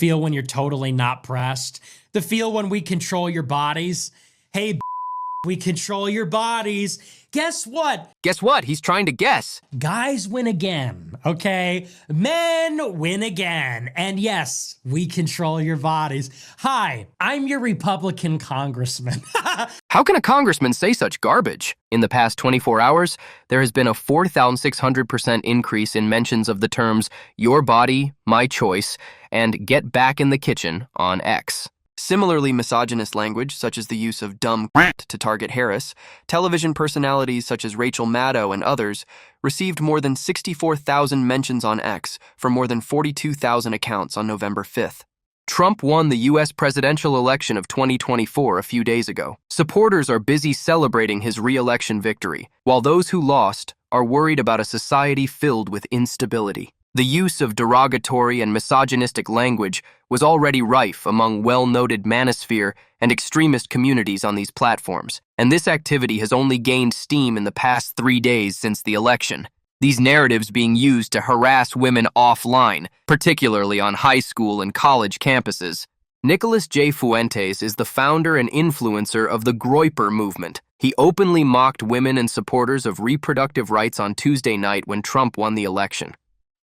feel when you're totally not pressed, the feel when we control your bodies. Hey, we control your bodies. Guess what? Guess what? He's trying to guess. Guys win again, okay? Men win again. And yes, we control your bodies. Hi, I'm your Republican congressman. How can a congressman say such garbage? In the past 24 hours, there has been a 4,600% increase in mentions of the terms "your body, my choice" and "get back in the kitchen" on X. Similarly misogynist language, such as the use of "dumb" to target Harris, television personalities such as Rachel Maddow and others, received more than 64,000 mentions on X for more than 42,000 accounts on November 5th. Trump won the U.S. presidential election of 2024 a few days ago. Supporters are busy celebrating his re-election victory, while those who lost are worried about a society filled with instability. The use of derogatory and misogynistic language was already rife among well-noted manosphere and extremist communities on these platforms, and this activity has only gained steam in the past 3 days since the election. These narratives being used to harass women offline, particularly on high school and college campuses. Nicholas J. Fuentes is the founder and influencer of the Groyper movement. He openly mocked women and supporters of reproductive rights on Tuesday night when Trump won the election.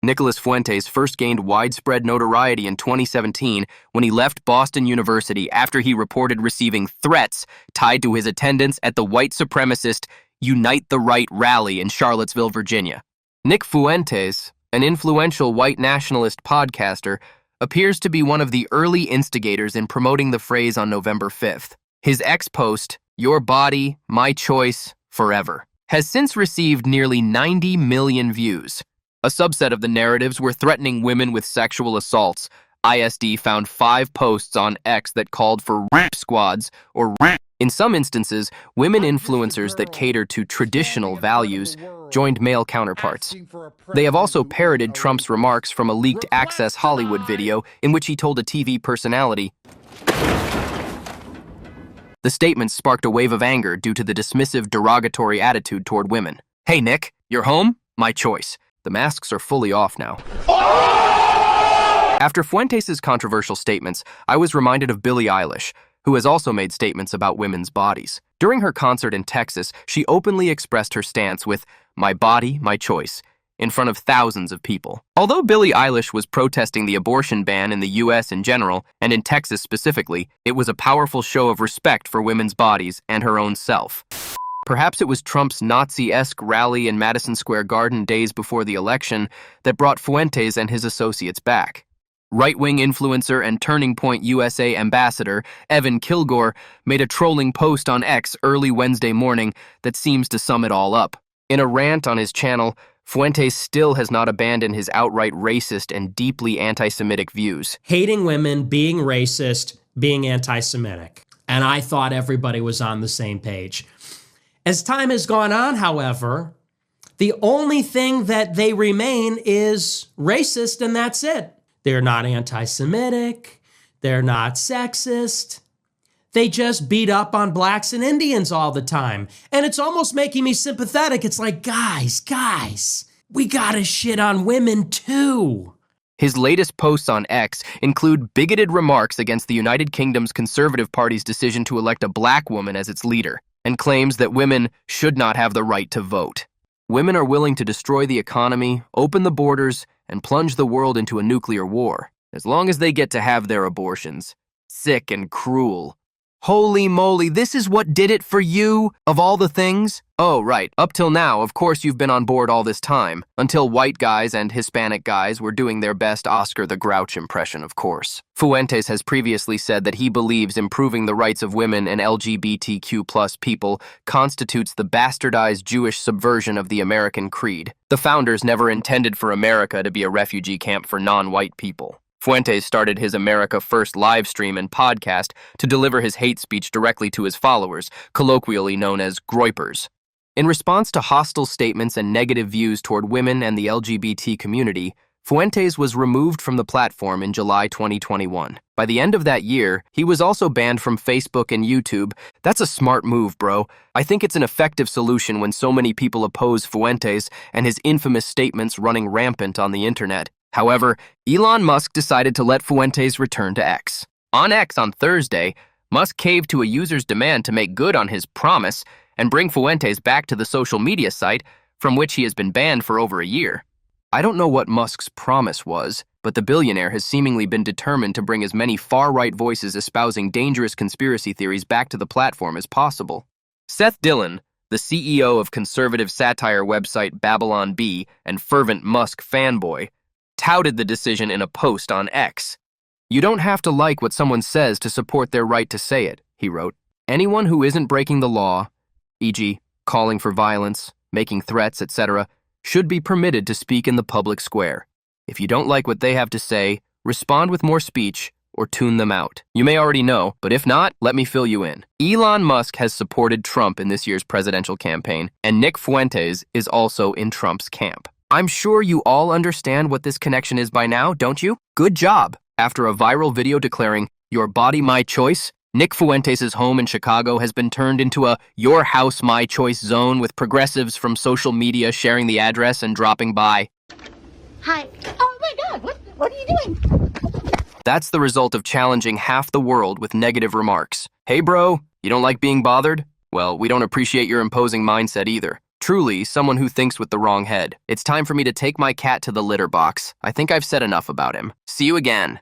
Nicholas Fuentes first gained widespread notoriety in 2017 when he left Boston University after he reported receiving threats tied to his attendance at the white supremacist Unite the Right rally in Charlottesville, Virginia. Nick Fuentes, an influential white nationalist podcaster, appears to be one of the early instigators in promoting the phrase on November 5th. His X post, "Your body, my choice, forever," has since received nearly 90 million views. A subset of the narratives were threatening women with sexual assaults. ISD found 5 posts on X that called for rape squads or rape. In some instances, women influencers that cater to traditional values joined male counterparts. They have also parroted Trump's remarks from a leaked Access Hollywood video in which he told a TV personality. The statements sparked a wave of anger due to the dismissive, derogatory attitude toward women. "Hey, Nick, you're home? My choice." The masks are fully off now. After Fuentes' controversial statements, I was reminded of Billie Eilish, who has also made statements about women's bodies. During her concert in Texas, she openly expressed her stance with "my body, my choice" in front of thousands of people. Although Billie Eilish was protesting the abortion ban in the U.S. in general, and in Texas specifically, it was a powerful show of respect for women's bodies and her own self. Perhaps it was Trump's Nazi-esque rally in Madison Square Garden days before the election that brought Fuentes and his associates back. Right-wing influencer and Turning Point USA ambassador Evan Kilgore made a trolling post on X early Wednesday morning that seems to sum it all up. In a rant on his channel, Fuentes still has not abandoned his outright racist and deeply anti-Semitic views. Hating women, being racist, being anti-Semitic. And I thought everybody was on the same page. As time has gone on, however, the only thing that they remain is racist, and that's it. They're not anti-Semitic. They're not sexist. They just beat up on blacks and Indians all the time. And it's almost making me sympathetic. It's like, guys, we gotta shit on women too. His latest posts on X include bigoted remarks against the United Kingdom's Conservative Party's decision to elect a black woman as its leader, and claims that women should not have the right to vote. Women are willing to destroy the economy, open the borders, and plunge the world into a nuclear war, as long as they get to have their abortions. Sick and cruel. Holy moly, this is what did it for you, of all the things? Oh, right, up till now, of course you've been on board all this time, until white guys and Hispanic guys were doing their best Oscar the Grouch impression, of course. Fuentes has previously said that he believes improving the rights of women and LGBTQ+ people constitutes the bastardized Jewish subversion of the American creed. The founders never intended for America to be a refugee camp for non-white people. Fuentes started his America First live stream and podcast to deliver his hate speech directly to his followers, colloquially known as Groypers. In response to hostile statements and negative views toward women and the LGBT community, Fuentes was removed from the platform in July 2021. By the end of that year, he was also banned from Facebook and YouTube. That's a smart move, bro. I think it's an effective solution when so many people oppose Fuentes and his infamous statements running rampant on the internet. However, Elon Musk decided to let Fuentes return to X. On X on Thursday, Musk caved to a user's demand to make good on his promise and bring Fuentes back to the social media site from which he has been banned for over a year. I don't know what Musk's promise was, but the billionaire has seemingly been determined to bring as many far-right voices espousing dangerous conspiracy theories back to the platform as possible. Seth Dillon, the CEO of conservative satire website Babylon Bee and fervent Musk fanboy, touted the decision in a post on X. "You don't have to like what someone says to support their right to say it," he wrote. "Anyone who isn't breaking the law, e.g., calling for violence, making threats, etc., should be permitted to speak in the public square. If you don't like what they have to say, respond with more speech or tune them out. You may already know, but if not, let me fill you in. Elon Musk has supported Trump in this year's presidential campaign, and Nick Fuentes is also in Trump's camp. I'm sure you all understand what this connection is by now, don't you? Good job! After a viral video declaring, "Your body, my choice," Nick Fuentes' home in Chicago has been turned into a "Your house, my choice" zone with progressives from social media sharing the address and dropping by. Hi. Oh my God, what are you doing? That's the result of challenging half the world with negative remarks. "Hey bro, you don't like being bothered? Well, we don't appreciate your imposing mindset either. Truly, someone who thinks with the wrong head. It's time for me to take my cat to the litter box. I think I've said enough about him. See you again."